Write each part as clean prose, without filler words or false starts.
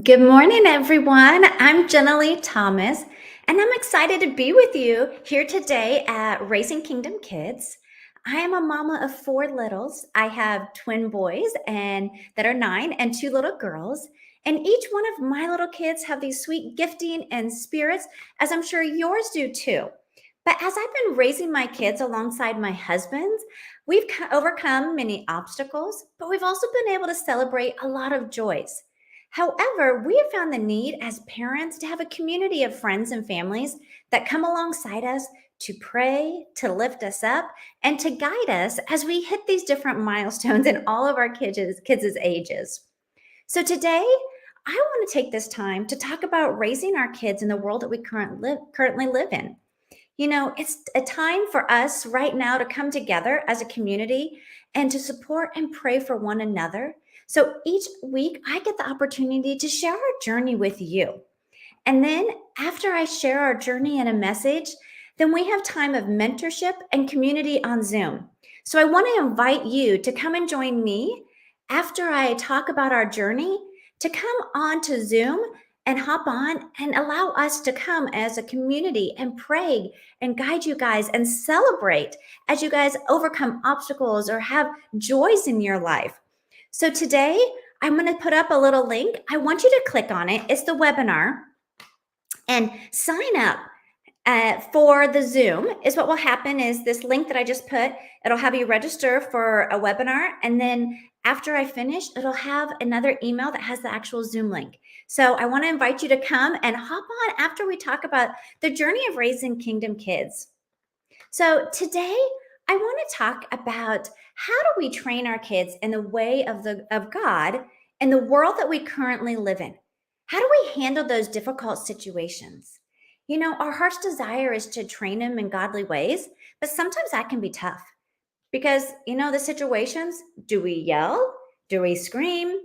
Good morning, everyone. I'm Jenna Lee Thomas, and I'm excited to be with you here today at Raising Kingdom Kids. I am a mama of four littles. I have twin boys and that are 9 and two little girls. And each one of my little kids have these sweet gifting and spirits, as I'm sure yours do too. But as I've been raising my kids alongside my husband's, we've overcome many obstacles, but we've also been able to celebrate a lot of joys. However, we have found the need as parents to have a community of friends and families that come alongside us to pray, to lift us up, and to guide us as we hit these different milestones in all of our kids' ages. So today, I want to take this time to talk about raising our kids in the world that we currently live in. It's a time for us right now to come together as a community and to support and pray for one another. So each week, I get the opportunity to share our journey with you. And then after I share our journey and a message, then we have time of mentorship and community on Zoom. So I want to invite you to come and join me after I talk about our journey to come on to Zoom and hop on and allow us to come as a community and pray and guide you guys and celebrate as you guys overcome obstacles or have joys in your life. So today, I'm going to put up a little link. I want you to click on it. It's the webinar and sign up for the Zoom. Is what will happen is this link that I just put, it'll have you register for a webinar. And then after I finish, it'll have another email that has the actual Zoom link. So I want to invite you to come and hop on after we talk about the journey of raising kingdom kids. So today I want to talk about how do we train our kids in the way of God in the world that we currently live in? How do we handle those difficult situations? Our heart's desire is to train them in godly ways, but sometimes that can be tough because, the situations, do we yell? Do we scream?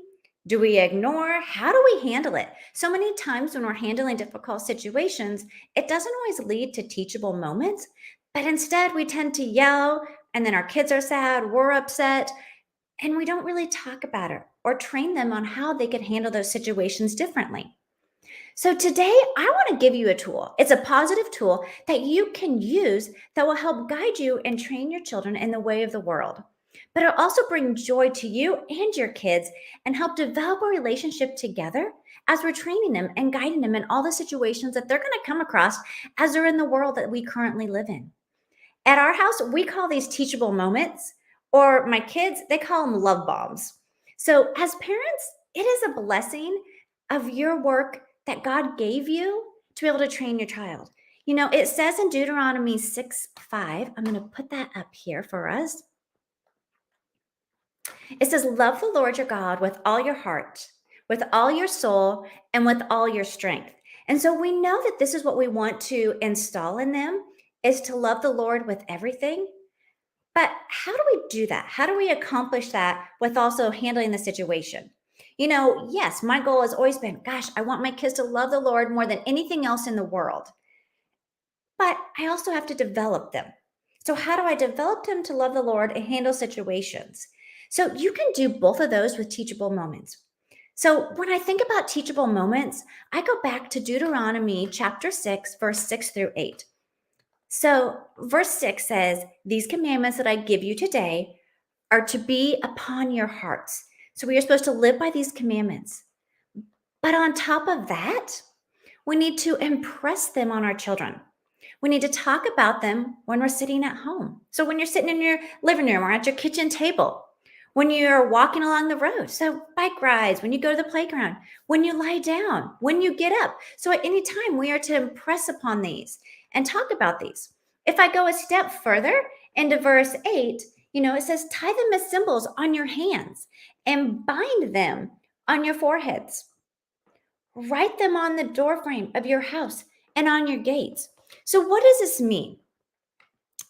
Do we ignore? How do we handle it? So many times when we're handling difficult situations, it doesn't always lead to teachable moments, but instead we tend to yell and then our kids are sad, we're upset, and we don't really talk about it or train them on how they could handle those situations differently. So today, I want to give you a tool. It's a positive tool that you can use that will help guide you and train your children in the way of the world. But it'll also bring joy to you and your kids and help develop a relationship together as we're training them and guiding them in all the situations that they're going to come across as they're in the world that we currently live in. At our house, we call these teachable moments, or my kids, they call them love bombs. So, as parents, it is a blessing of your work that God gave you to be able to train your child. It says in Deuteronomy 6:5, I'm going to put that up here for us. It says, love the Lord your God with all your heart, with all your soul, and with all your strength. And so we know that this is what we want to install in them is to love the Lord with everything. But how do we do that? How do we accomplish that with also handling the situation? Yes, my goal has always been, gosh, I want my kids to love the Lord more than anything else in the world. But I also have to develop them. So, how do I develop them to love the Lord and handle situations? So, you can do both of those with teachable moments. So, when I think about teachable moments, I go back to Deuteronomy chapter 6, verse 6 through 8. So, verse 6 says, these commandments that I give you today are to be upon your hearts. So, we are supposed to live by these commandments. But on top of that, we need to impress them on our children. We need to talk about them when we're sitting at home. So, when you're sitting in your living room or at your kitchen table, when you're walking along the road, so bike rides, when you go to the playground, when you lie down, when you get up. So, at any time, we are to impress upon these and talk about these. If I go a step further into verse 8, it says, tie them as symbols on your hands and bind them on your foreheads. Write them on the doorframe of your house and on your gates. So, what does this mean?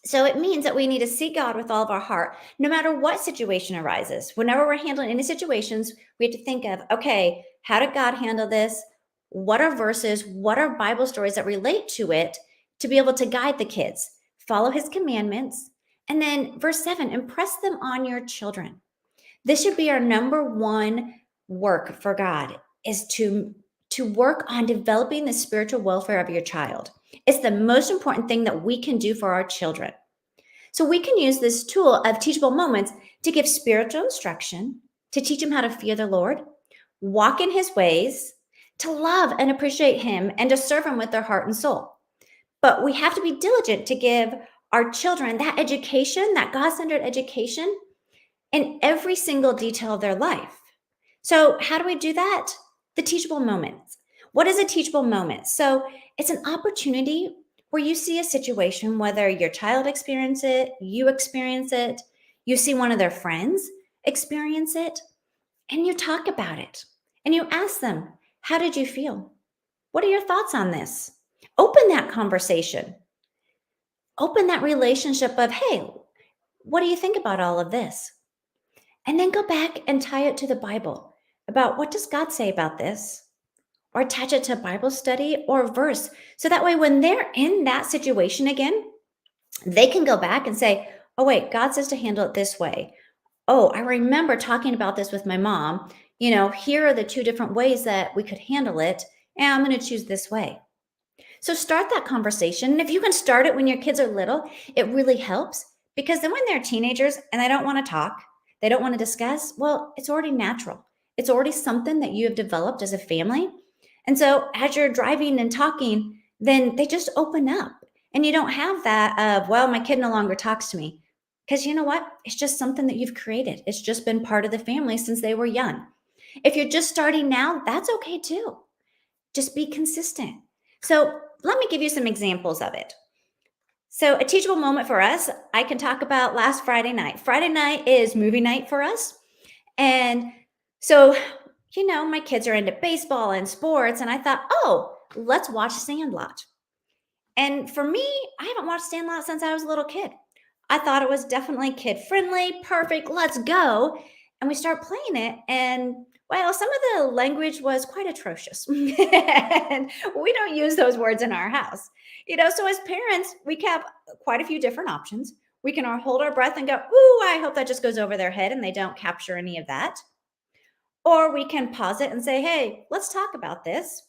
So, it means that we need to see God with all of our heart, no matter what situation arises. Whenever we're handling any situations, we have to think of, okay, how did God handle this? What are verses? What are Bible stories that relate to it to be able to guide the kids? Follow his commandments. And then, verse 7, impress them on your children. This should be our number one work for God is to work on developing the spiritual welfare of your child. It's the most important thing that we can do for our children. So we can use this tool of teachable moments to give spiritual instruction, to teach them how to fear the Lord, walk in his ways, to love and appreciate him, and to serve him with their heart and soul. But we have to be diligent to give our children that education, that God centered education, in every single detail of their life. So, how do we do that? The teachable moments. What is a teachable moment? So, it's an opportunity where you see a situation, whether your child experience it, you see one of their friends experience it, and you talk about it. And you ask them, how did you feel? What are your thoughts on this? Open that conversation. Open that relationship of, hey, what do you think about all of this? And then go back and tie it to the Bible about what does God say about this? Or attach it to a Bible study or a verse. So that way, when they're in that situation again, they can go back and say, oh, wait, God says to handle it this way. Oh, I remember talking about this with my mom. Here are the two different ways that we could handle it. And I'm going to choose this way. So start that conversation. And if you can start it when your kids are little, it really helps because then when they're teenagers and they don't want to talk, they don't want to discuss, well, it's already natural. It's already something that you have developed as a family. And so as you're driving and talking, then they just open up. And you don't have that of, well, my kid no longer talks to me. Because you know what? It's just something that you've created. It's just been part of the family since they were young. If you're just starting now, that's okay too. Just be consistent. So let me give you some examples of it. So, a teachable moment for us, I can talk about last Friday night. Friday night is movie night for us. And so, my kids are into baseball and sports. And I thought, oh, let's watch Sandlot. And for me, I haven't watched Sandlot since I was a little kid. I thought it was definitely kid friendly, perfect, let's go. And we start playing it. And well, some of the language was quite atrocious. And we don't use those words in our house. So as parents, we have quite a few different options. We can hold our breath and go, ooh, I hope that just goes over their head and they don't capture any of that. Or we can pause it and say, hey, let's talk about this.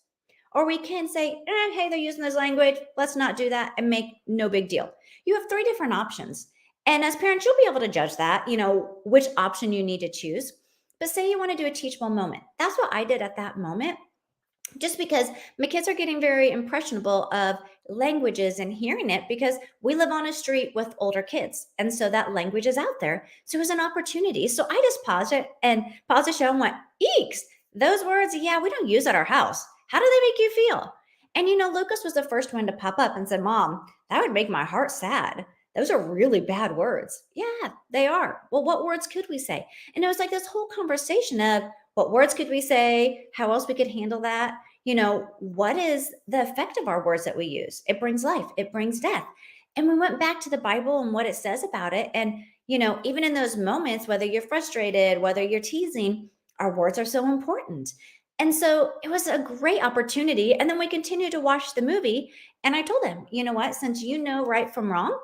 Or we can say, hey, they're using this language. Let's not do that and make no big deal. You have three different options. And as parents, you'll be able to judge that, which option you need to choose. But say you want to do a teachable moment. That's what I did at that moment. Just because my kids are getting very impressionable of languages and hearing it because we live on a street with older kids. And so that language is out there. So it was an opportunity. So I just paused the show and went, eeks, those words, yeah, we don't use at our house. How do they make you feel? And Lucas was the first one to pop up and said, Mom, that would make my heart sad. Those are really bad words. Yeah, they are. Well, what words could we say? And it was like this whole conversation of what words could we say? How else we could handle that? What is the effect of our words that we use? It brings life, it brings death. And we went back to the Bible and what it says about it. And, even in those moments, whether you're frustrated, whether you're teasing, our words are so important. And so it was a great opportunity. And then we continued to watch the movie. And I told him, you know what, since you know right from wrong,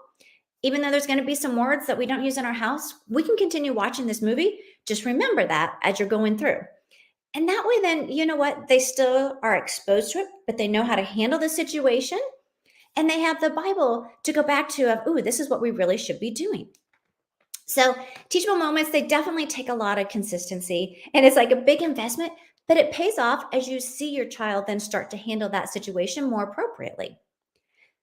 even though there's going to be some words that we don't use in our house, we can continue watching this movie. Just remember that as you're going through. And that way, then, you know what? They still are exposed to it, but they know how to handle the situation. And they have the Bible to go back to of, ooh, this is what we really should be doing. So teachable moments, they definitely take a lot of consistency. And it's like a big investment, but it pays off as you see your child then start to handle that situation more appropriately.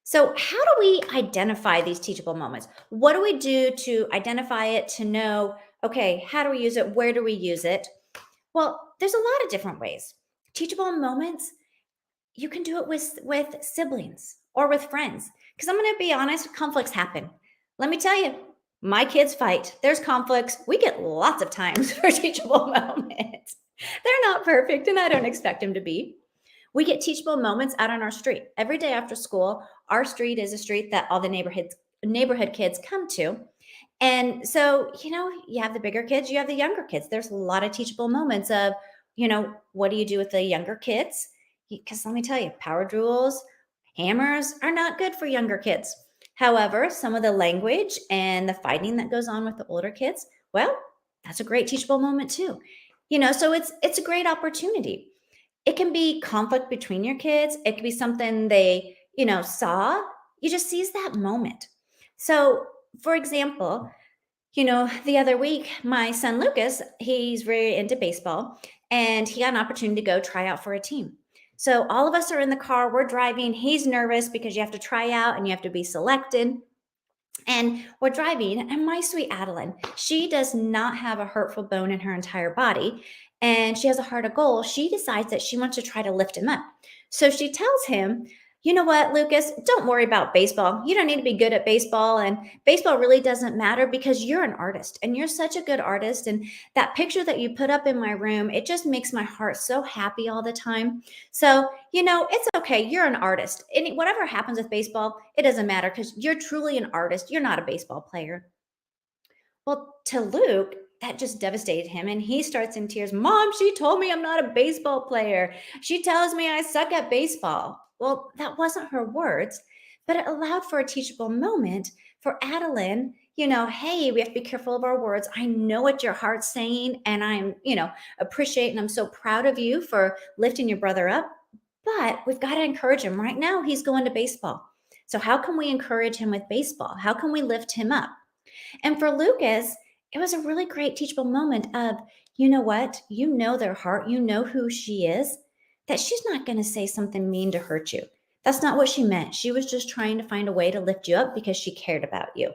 So, how do we identify these teachable moments? What do we do to identify it, to know, okay, how do we use it? Where do we use it? Well, there's a lot of different ways. Teachable moments, you can do it with siblings or with friends. Because I'm going to be honest, conflicts happen. Let me tell you, my kids fight. There's conflicts. We get lots of times for teachable moments. They're not perfect, and I don't expect them to be. We get teachable moments out on our street. Every day after school, our street is a street that all the neighborhood kids come to. And so, you have the bigger kids, you have the younger kids. There's a lot of teachable moments of, what do you do with the younger kids? Because let me tell you, power drills, hammers are not good for younger kids. However, some of the language and the fighting that goes on with the older kids, well, that's a great teachable moment too. So it's a great opportunity. It can be conflict between your kids. It could be something they, saw. You just seize that moment. So, for example, the other week, my son Lucas, he's very into baseball and he got an opportunity to go try out for a team. So, all of us are in the car, we're driving. He's nervous because you have to try out and you have to be selected. And we're driving, and my sweet Adeline, she does not have a hurtful bone in her entire body, and she has a heart of gold. She decides that she wants to try to lift him up. So she tells him, you know what, Lucas, don't worry about baseball. You don't need to be good at baseball, and baseball really doesn't matter because you're an artist and you're such a good artist. And that picture that you put up in my room, it just makes my heart so happy all the time. So, it's okay. You're an artist. And whatever happens with baseball, it doesn't matter because you're truly an artist. You're not a baseball player. Well, to Luke, that just devastated him. And he starts in tears. Mom, she told me I'm not a baseball player. She tells me I suck at baseball. Well, that wasn't her words, but it allowed for a teachable moment for Adeline. Hey, we have to be careful of our words. I know what your heart's saying, and I'm, appreciate and I'm so proud of you for lifting your brother up. But we've got to encourage him. Right now, he's going to baseball. So, how can we encourage him with baseball? How can we lift him up? And for Lucas, it was a really great teachable moment of, you know what? You know their heart. You know who she is, that she's not going to say something mean to hurt you. That's not what she meant. She was just trying to find a way to lift you up because she cared about you.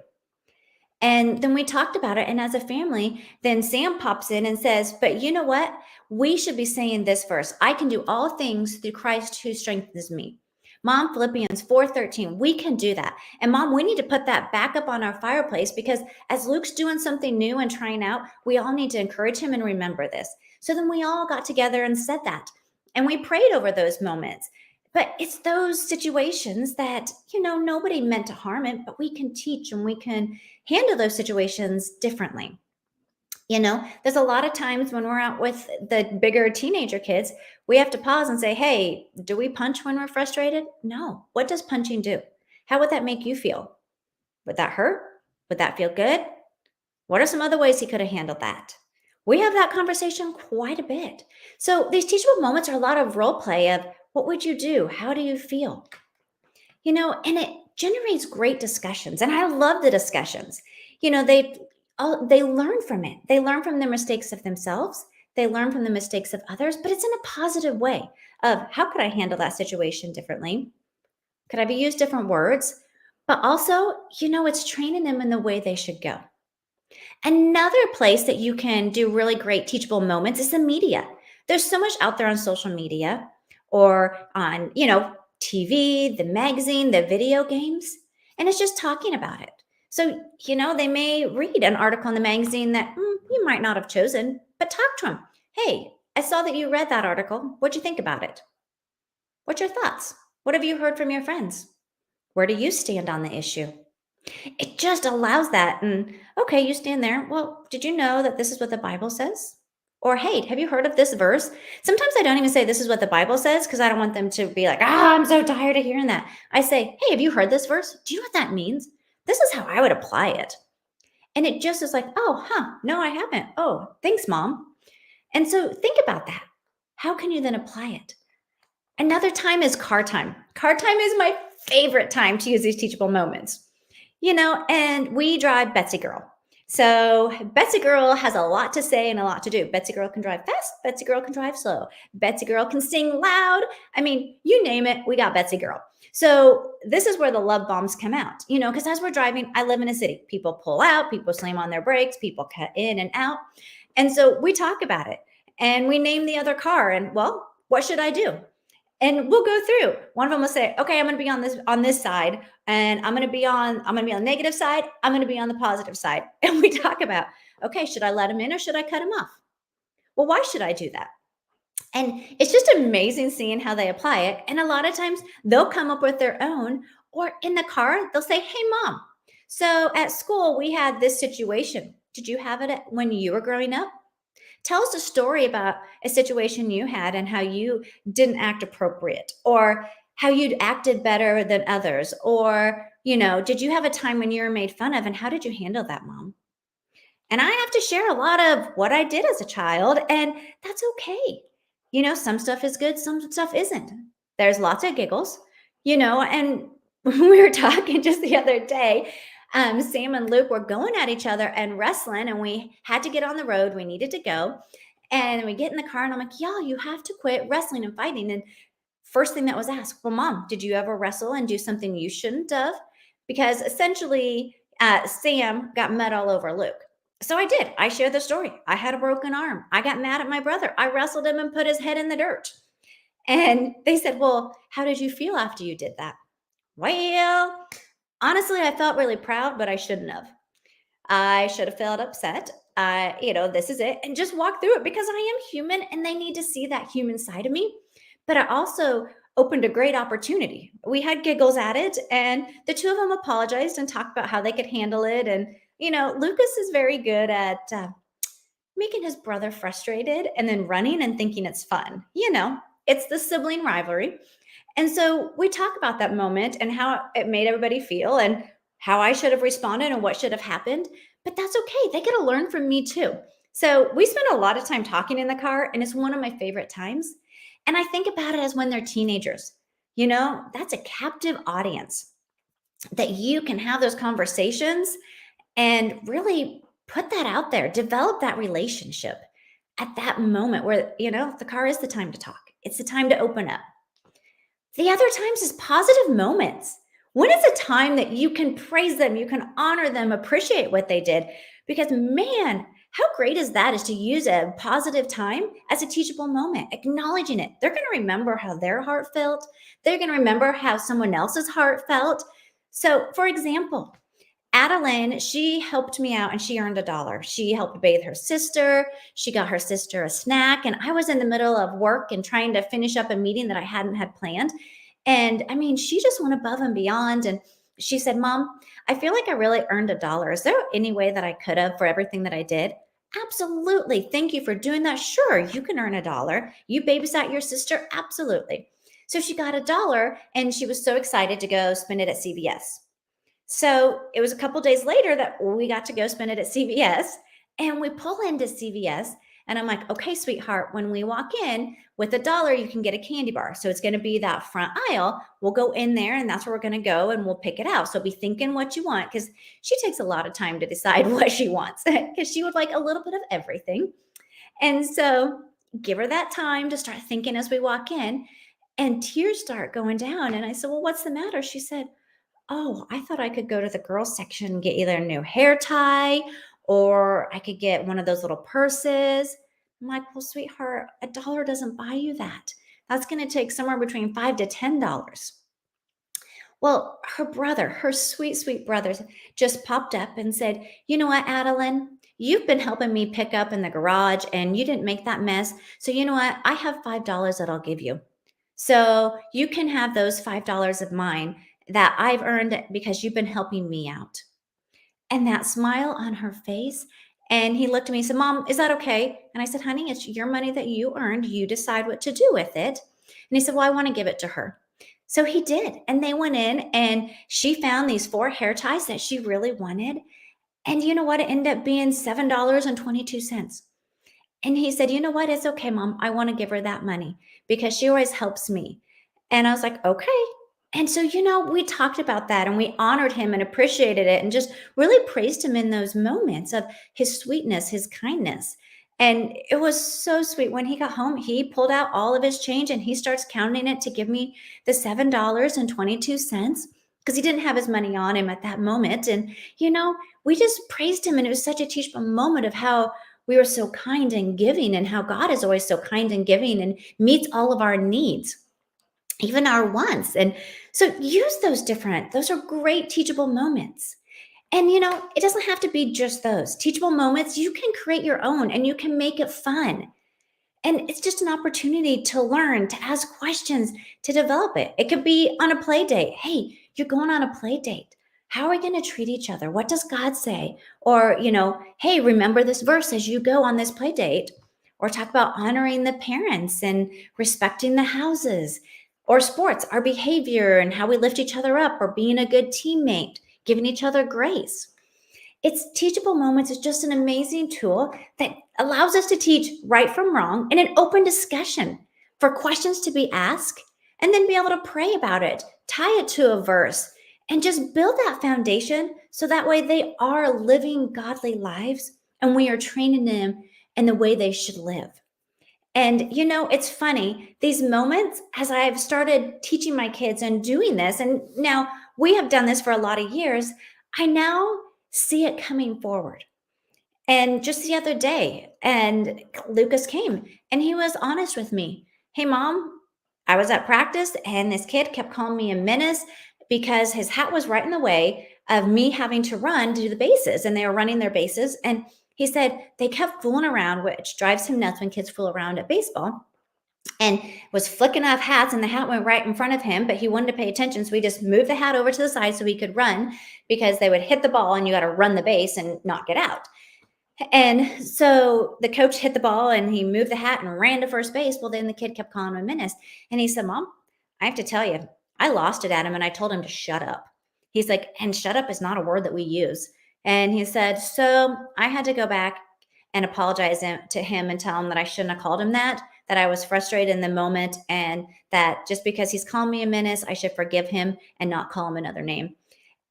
And then we talked about it. And as a family, then Sam pops in and says, but you know what? We should be saying this verse. I can do all things through Christ who strengthens me. Mom, Philippians 4:13. We can do that. And mom, we need to put that back up on our fireplace because as Luke's doing something new and trying out, we all need to encourage him and remember this. So then we all got together and said that. And we prayed over those moments. But it's those situations that, nobody meant to harm it, but we can teach and we can handle those situations differently. There's a lot of times when we're out with the bigger teenager kids, we have to pause and say, hey, do we punch when we're frustrated? No. What does punching do? How would that make you feel? Would that hurt? Would that feel good? What are some other ways he could have handled that? We have that conversation quite a bit. So these teachable moments are a lot of role play of what would you do? How do you feel? And it generates great discussions. And I love the discussions. They learn from it. They learn from the mistakes of themselves. They learn from the mistakes of others, but it's in a positive way of how could I handle that situation differently? Could I be used different words? But also, it's training them in the way they should go. Another place that you can do really great teachable moments is the media. There's so much out there on social media or on, TV, the magazine, the video games, and it's just talking about it. So, they may read an article in the magazine that you might not have chosen, but talk to them. Hey, I saw that you read that article. What'd you think about it? What's your thoughts? What have you heard from your friends? Where do you stand on the issue? It just allows that. And okay, you stand there. Well, did you know that this is what the Bible says? Or, hey, have you heard of this verse? Sometimes I don't even say this is what the Bible says because I don't want them to be like, I'm so tired of hearing that. I say, hey, have you heard this verse? Do you know what that means? This is how I would apply it. And it just is like, no, I haven't. Oh, thanks, mom. And so think about that. How can you then apply it? Another time is car time. Car time is my favorite time to use these teachable moments. And we drive Betsy Girl. So Betsy Girl has a lot to say and a lot to do. Betsy Girl can drive fast. Betsy Girl can drive slow. Betsy Girl can sing loud. I mean, you name it, we got Betsy Girl. So this is where the love bombs come out, because as we're driving, I live in a city. People pull out, people slam on their brakes, people cut in and out. And so we talk about it and we name the other car and, well, what should I do? And we'll go through. One of them will say, okay, I'm going to be on this side and I'm going to be on the negative side. I'm going to be on the positive side. And we talk about, okay, should I let him in or should I cut him off? Well, why should I do that? And it's just amazing seeing how they apply it. And a lot of times they'll come up with their own, or in the car, they'll say, hey, mom, so at school, we had this situation. Did you have it when you were growing up? Tell us a story about a situation you had and how you didn't act appropriate, or how you'd acted better than others, or, did you have a time when you were made fun of and how did you handle that, mom? And I have to share a lot of what I did as a child, and that's okay. Some stuff is good, some stuff isn't. There's lots of giggles, and we were talking just the other day. Sam and Luke were going at each other and wrestling, and we had to get on the road. We needed to go. And we get in the car, and I'm like, y'all, you have to quit wrestling and fighting. And first thing that was asked, well, Mom, did you ever wrestle and do something you shouldn't have? Because essentially, Sam got mud all over Luke. So I did. I shared the story. I had a broken arm. I got mad at my brother. I wrestled him and put his head in the dirt. And they said, well, how did you feel after you did that? Well, honestly, I felt really proud, but I shouldn't have. I should have felt upset. This is it. And just walk through it because I am human and they need to see that human side of me. But I also opened a great opportunity. We had giggles at it, and the two of them apologized and talked about how they could handle it. And, Lucas is very good at making his brother frustrated and then running and thinking it's fun. It's the sibling rivalry. And so we talk about that moment and how it made everybody feel and how I should have responded and what should have happened. But that's okay. They get to learn from me too. So we spend a lot of time talking in the car, and it's one of my favorite times. And I think about it as when they're teenagers. That's a captive audience that you can have those conversations and really put that out there, develop that relationship at that moment where, the car is the time to talk. It's the time to open up. The other times is positive moments. When is a time that you can praise them, you can honor them, appreciate what they did? Because man, how great is that is to use a positive time as a teachable moment, acknowledging it. They're going to remember how their heart felt. They're going to remember how someone else's heart felt. So, for example, Adeline, she helped me out and she earned $1. She helped bathe her sister. She got her sister a snack. And I was in the middle of work and trying to finish up a meeting that I hadn't had planned. And I mean, she just went above and beyond. And she said, Mom, I feel like I really earned $1. Is there any way that I could have for everything that I did? Absolutely. Thank you for doing that. Sure, you can earn $1. You babysat your sister. Absolutely. So she got $1 and she was so excited to go spend it at CVS. So it was a couple days later that we got to go spend it at CVS, and we pull into CVS and I'm like, okay, sweetheart, when we walk in with $1, you can get a candy bar. So it's going to be that front aisle. We'll go in there and that's where we're going to go and we'll pick it out. So be thinking what you want, because she takes a lot of time to decide what she wants because she would like a little bit of everything. And so give her that time to start thinking as we walk in, and tears start going down. And I said, well, what's the matter? She said, oh, I thought I could go to the girls section and get either a new hair tie or I could get one of those little purses. I'm like, well, sweetheart, $1 doesn't buy you that. That's going to take somewhere between $5 to $10. Well, her brother, her sweet, sweet brother, just popped up and said, you know what, Adeline? You've been helping me pick up in the garage and you didn't make that mess. So you know what? I have $5 that I'll give you. So you can have those $5 of mine that I've earned because you've been helping me out. And that smile on her face. And he looked at me and said, Mom, is that okay? And I said, honey, it's your money that you earned. You decide what to do with it. And he said, well, I want to give it to her. So he did. And they went in and she found these 4 hair ties that she really wanted. And you know what? It ended up being $7.22. And he said, you know what? It's okay, Mom. I want to give her that money because she always helps me. And I was like, okay. And so, we talked about that and we honored him and appreciated it and just really praised him in those moments of his sweetness, his kindness. And it was so sweet. When he got home, he pulled out all of his change and he starts counting it to give me the $7.22 because he didn't have his money on him at that moment. And, we just praised him. And it was such a teachable moment of how we were so kind and giving and how God is always so kind and giving and meets all of our needs, even our wants. And so use those are great teachable moments. And, it doesn't have to be just those teachable moments. You can create your own and you can make it fun. And it's just an opportunity to learn, to ask questions, to develop it. It could be on a play date. Hey, you're going on a play date. How are we going to treat each other? What does God say? Or, hey, remember this verse as you go on this play date. Or talk about honoring the parents and respecting the houses. Or sports, our behavior and how we lift each other up, or being a good teammate, giving each other grace. It's Teachable Moments is just an amazing tool that allows us to teach right from wrong in an open discussion for questions to be asked and then be able to pray about it, tie it to a verse, and just build that foundation so that way they are living godly lives and we are training them in the way they should live. And it's funny, these moments, as I've started teaching my kids and doing this, and now we have done this for a lot of years, I now see it coming forward. And just the other day, and Lucas came and he was honest with me. Hey, mom, I was at practice and this kid kept calling me a menace because his hat was right in the way of me having to run to do the bases. And they were running their bases. And he said they kept fooling around, which drives him nuts when kids fool around at baseball, and was flicking off hats, and the hat went right in front of him, but he wanted to pay attention, so we just moved the hat over to the side so he could run, because they would hit the ball and you got to run the base and not get out. And so the coach hit the ball and he moved the hat and ran to first base. Well, then the kid kept calling him a menace. And he said, Mom, I have to tell you, I lost it at him and I told him to shut up. He's like, and shut up is not a word that we use. And he said, so I had to go back and apologize to him and tell him that I shouldn't have called him that I was frustrated in the moment, and that just because he's calling me a menace, I should forgive him and not call him another name.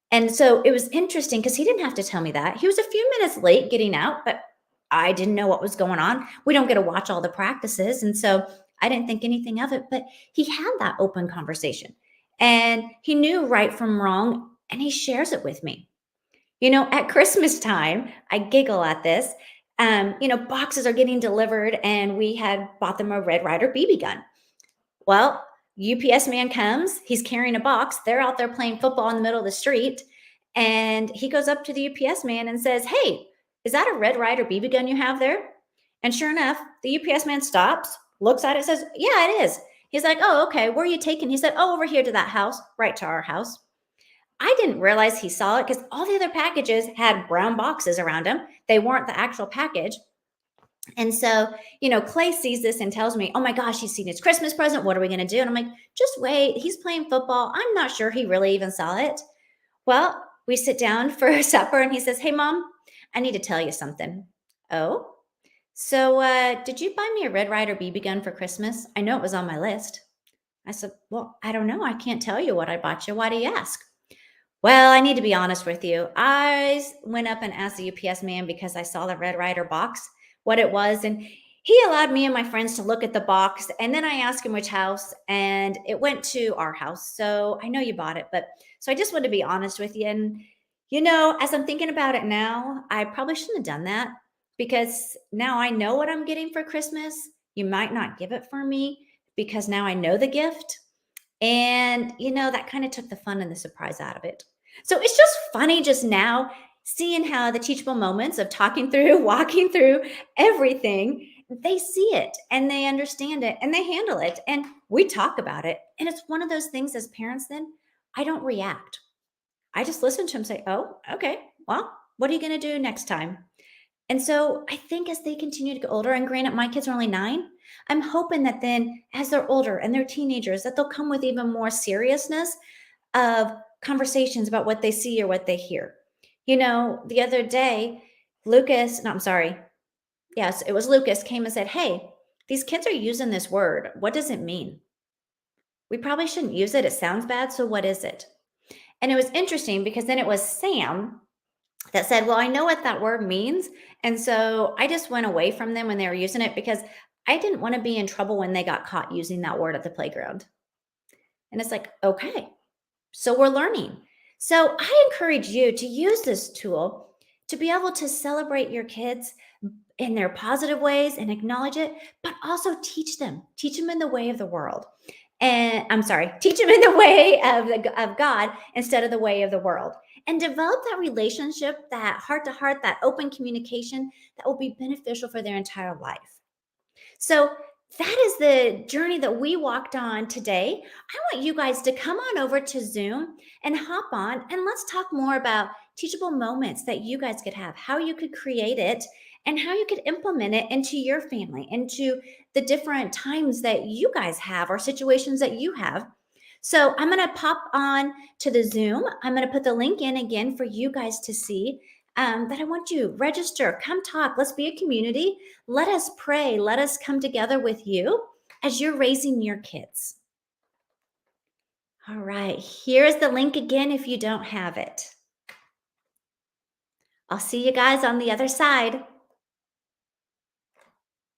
And so it was interesting because he didn't have to tell me that. He was a few minutes late getting out, but I didn't know what was going on. We don't get to watch all the practices. And so I didn't think anything of it, but he had that open conversation and he knew right from wrong and he shares it with me. At Christmas time, I giggle at this. Boxes are getting delivered and we had bought them a Red Ryder BB gun. Well, UPS man comes, he's carrying a box. They're out there playing football in the middle of the street. And he goes up to the UPS man and says, Hey, is that a Red Ryder BB gun you have there? And sure enough, the UPS man stops, looks at it, says, Yeah, it is. He's like, Oh, okay. Where are you taking? He said, Oh, over here to that house, right to our house. I didn't realize he saw it because all the other packages had brown boxes around them. They weren't the actual package. And so, Clay sees this and tells me, Oh my gosh, he's seen his Christmas present. What are we going to do? And I'm like, Just wait. He's playing football. I'm not sure he really even saw it. Well, we sit down for supper and he says, Hey, mom, I need to tell you something. Oh, so did you buy me a Red Ryder BB gun for Christmas? I know it was on my list. I said, Well, I don't know. I can't tell you what I bought you. Why do you ask? Well, I need to be honest with you. Went up and asked the UPS man because I saw the Red Ryder box, what it was, and he allowed me and my friends to look at the box. And then I asked him which house, and it went to our house. So I know you bought it, but so I just wanted to be honest with you. And, as I'm thinking about it now, I probably shouldn't have done that because now I know what I'm getting for Christmas. You might not give it for me because now I know the gift. And, that kind of took the fun and the surprise out of it. So it's just funny just now seeing how the teachable moments of talking through, walking through everything, they see it and they understand it and they handle it. And we talk about it. And it's one of those things as parents, then I don't react. I just listen to them say, Oh, okay. Well, what are you going to do next time? And so I think as they continue to get older, and granted, my kids are only 9, I'm hoping that then as they're older and they're teenagers, that they'll come with even more seriousness of conversations about what they see or what they hear. The other day, Lucas, no, I'm sorry. Yes, it was Lucas came and said, Hey, these kids are using this word. What does it mean? We probably shouldn't use it. It sounds bad. So what is it? And it was interesting because then it was Sam that said, Well, I know what that word means. And so I just went away from them when they were using it because I didn't want to be in trouble when they got caught using that word at the playground. And it's like, okay, so we're learning. So I encourage you to use this tool to be able to celebrate your kids in their positive ways and acknowledge it, but also teach them in the way of the world. And I'm sorry, teach them in the way of God instead of the way of the world, and develop that relationship, that heart to heart, that open communication that will be beneficial for their entire life. So that is the journey that we walked on today. I want you guys to come on over to Zoom and hop on and let's talk more about teachable moments that you guys could have, how you could create it, and how you could implement it into your family, into the different times that you guys have or situations that you have. So I'm going to pop on to the Zoom. I'm going to put the link in again for you guys to see. that I want you register, come talk, let's be a community. Let us pray. Let us come together with you as you're raising your kids. All right, here's the link again if you don't have it. I'll see you guys on the other side.